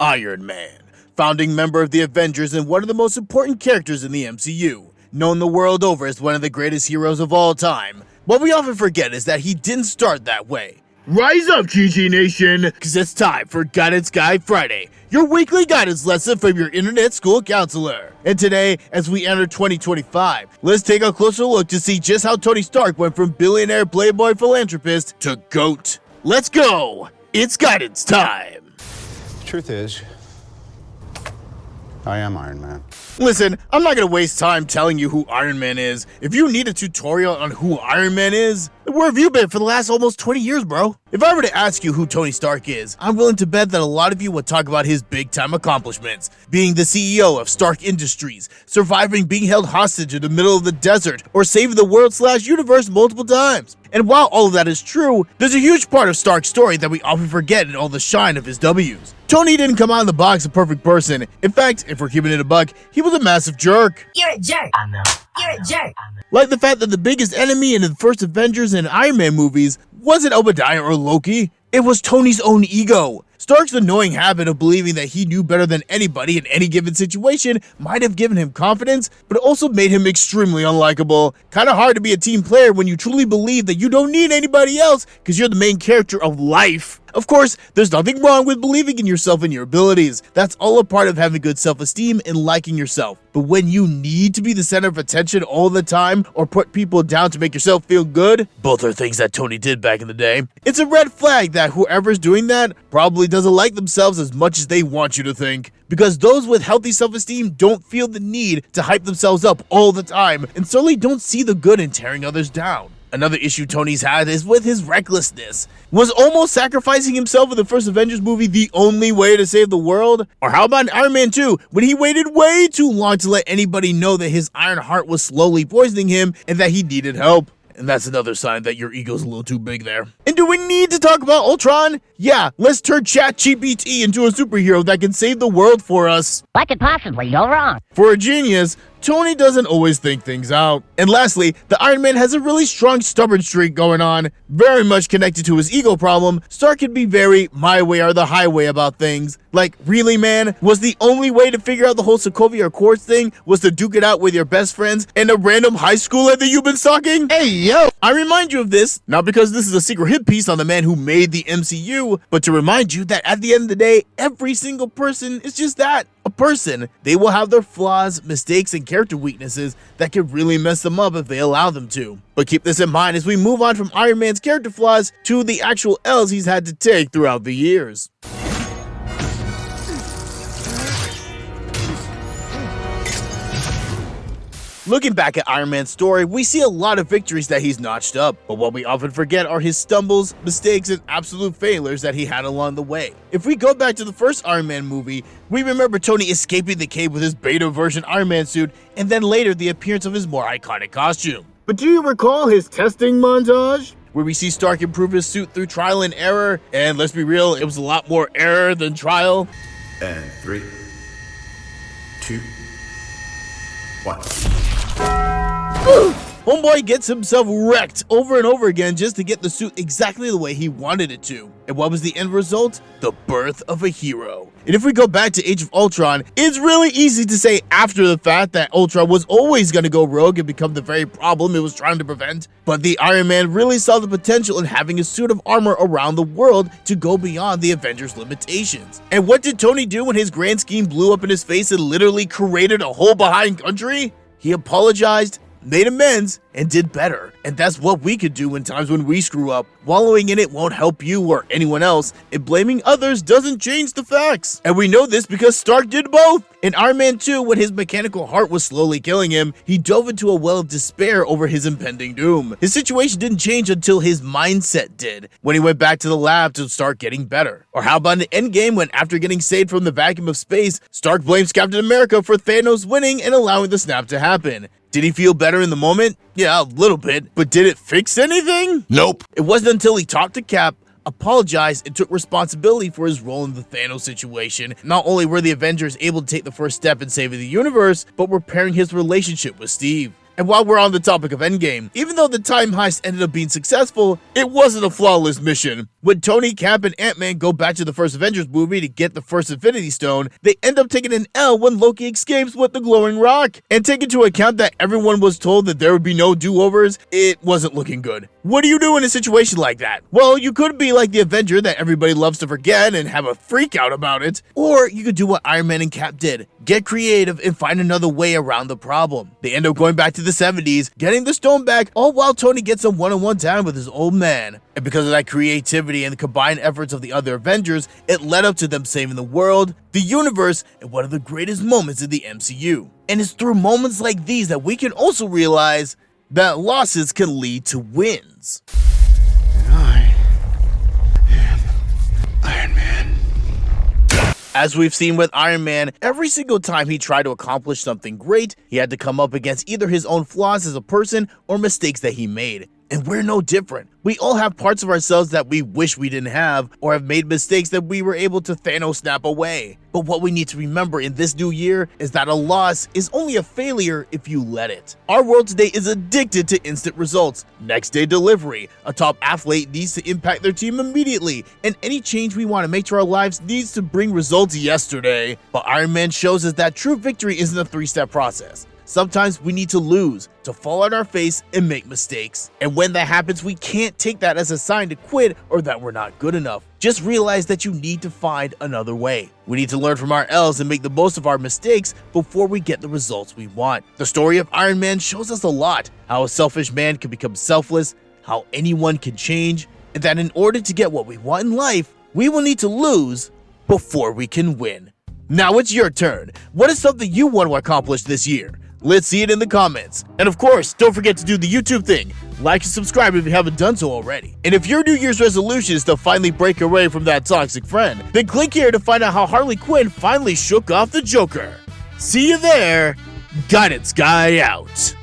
Iron Man, founding member of the Avengers and one of the most important characters in the MCU, known the world over as one of the greatest heroes of all time. What we often forget is that he didn't start that way. Rise up, chnage Nation, because it's time for Guidance Guide Friday, your weekly guidance lesson from your internet school counselor. And today, as we enter 2025, let's take a closer look to see just how Tony Stark went from billionaire playboy philanthropist to GOAT. Let's go! It's guidance time! Truth is, I am Iron Man. Listen, I'm not gonna waste time telling you who Iron Man is. If you need a tutorial on who Iron Man is, where have you been for the last almost 20 years, bro? If I were to ask you who Tony Stark is, I'm willing to bet that a lot of you would talk about his big-time accomplishments. Being the CEO of Stark Industries, surviving being held hostage in the middle of the desert, or saving the world/universe multiple times. And while all of that is true, there's a huge part of Stark's story that we often forget in all the shine of his W's. Tony didn't come out of the box a perfect person. In fact, if we're keeping it a buck, he was a massive jerk. You're a jerk. I know. You're a jerk. Like the fact that the biggest enemy in the first Avengers and Iron Man movies wasn't Obadiah or Loki, it was Tony's own ego. Stark's annoying habit of believing that he knew better than anybody in any given situation might have given him confidence, but also made him extremely unlikable. Kinda hard to be a team player when you truly believe that you don't need anybody else because you're the main character of life. Of course, there's nothing wrong with believing in yourself and your abilities. That's all a part of having good self-esteem and liking yourself. But when you need to be the center of attention all the time or put people down to make yourself feel good, both are things that Tony did back in the day, it's a red flag that whoever's doing that probably doesn't like themselves as much as they want you to think. Because those with healthy self-esteem don't feel the need to hype themselves up all the time and certainly don't see the good in tearing others down. Another issue Tony's had is with his recklessness. Was almost sacrificing himself in the first Avengers movie the only way to save the world? Or how about Iron Man 2, when he waited way too long to let anybody know that his iron heart was slowly poisoning him and that he needed help? And that's another sign that your ego's a little too big there. And do we need to talk about Ultron? Yeah, let's turn ChatGPT into a superhero that can save the world for us. What could possibly go wrong? For a genius, Tony doesn't always think things out. And lastly, the Iron Man has a really strong stubborn streak going on, very much connected to his ego problem. Stark can be very my way or the highway about things. Like, really, man? Was the only way to figure out the whole Sokovia Accords thing was to duke it out with your best friends and a random high schooler that you've been stalking? Hey, yo! I remind you of this, not because this is a secret hit piece on the man who made the MCU, but to remind you that at the end of the day, every single person is just that. A person. They will have their flaws, mistakes, and character weaknesses that can really mess them up if they allow them to. But keep this in mind as we move on from Iron Man's character flaws to the actual L's he's had to take throughout the years. Looking back at Iron Man's story, we see a lot of victories that he's notched up, but what we often forget are his stumbles, mistakes, and absolute failures that he had along the way. If we go back to the first Iron Man movie, we remember Tony escaping the cave with his beta version Iron Man suit, and then later the appearance of his more iconic costume. But do you recall his testing montage? Where we see Stark improve his suit through trial and error, and let's be real, it was a lot more error than trial. And 3, 2, 1. Homeboy gets himself wrecked over and over again just to get the suit exactly the way he wanted it to. And what was the end result? The birth of a hero. And if we go back to Age of Ultron, it's really easy to say after the fact that Ultron was always going to go rogue and become the very problem it was trying to prevent. But the Iron Man really saw the potential in having a suit of armor around the world to go beyond the Avengers' limitations. And what did Tony do when his grand scheme blew up in his face and literally created a whole behind country? He apologized, made amends, and did better. And that's what we could do in times when we screw up. Wallowing in it won't help you or anyone else, and blaming others doesn't change the facts. And we know this because Stark did both. In Iron Man 2, when his mechanical heart was slowly killing him, he dove into a well of despair over his impending doom. His situation didn't change until his mindset did, when he went back to the lab to start getting better. Or how about in Endgame when after getting saved from the vacuum of space, Stark blames Captain America for Thanos winning and allowing the snap to happen. Did he feel better in the moment? Yeah, a little bit. But did it fix anything? Nope. It wasn't until he talked to Cap, apologized, and took responsibility for his role in the Thanos situation. Not only were the Avengers able to take the first step in saving the universe, but repairing his relationship with Steve. And while we're on the topic of Endgame, even though the time heist ended up being successful, it wasn't a flawless mission. When Tony, Cap, and Ant-Man go back to the first Avengers movie to get the first Infinity Stone, they end up taking an L when Loki escapes with the glowing rock. And take into account that everyone was told that there would be no do-overs, it wasn't looking good. What do you do in a situation like that? Well, you could be like the Avenger that everybody loves to forget and have a freak out about it. Or you could do what Iron Man and Cap did. Get creative and find another way around the problem. They end up going back to the 70s, getting the stone back, all while Tony gets some one-on-one time with his old man. And because of that creativity and the combined efforts of the other Avengers, it led up to them saving the world, the universe, and one of the greatest moments in the MCU. And it's through moments like these that we can also realize that losses can lead to wins. And I am Iron Man. As we've seen with Iron Man, every single time he tried to accomplish something great, he had to come up against either his own flaws as a person or mistakes that he made. And we're no different. We all have parts of ourselves that we wish we didn't have, or have made mistakes that we were able to Thanos snap away. But what we need to remember in this new year is that a loss is only a failure if you let it. Our world today is addicted to instant results, next day delivery. A top athlete needs to impact their team immediately, and any change we want to make to our lives needs to bring results yesterday. But Iron Man shows us that true victory isn't a three-step process. Sometimes we need to lose, to fall on our face and make mistakes. And when that happens, we can't take that as a sign to quit or that we're not good enough. Just realize that you need to find another way. We need to learn from our L's and make the most of our mistakes before we get the results we want. The story of Iron Man shows us a lot. How a selfish man can become selfless, how anyone can change, and that in order to get what we want in life, we will need to lose before we can win. Now it's your turn. What is something you want to accomplish this year? Let's see it in the comments. And of course, don't forget to do the YouTube thing. Like and subscribe if you haven't done so already. And if your New Year's resolution is to finally break away from that toxic friend, then click here to find out how Harley Quinn finally shook off the Joker. See you there. Guidance Guy out.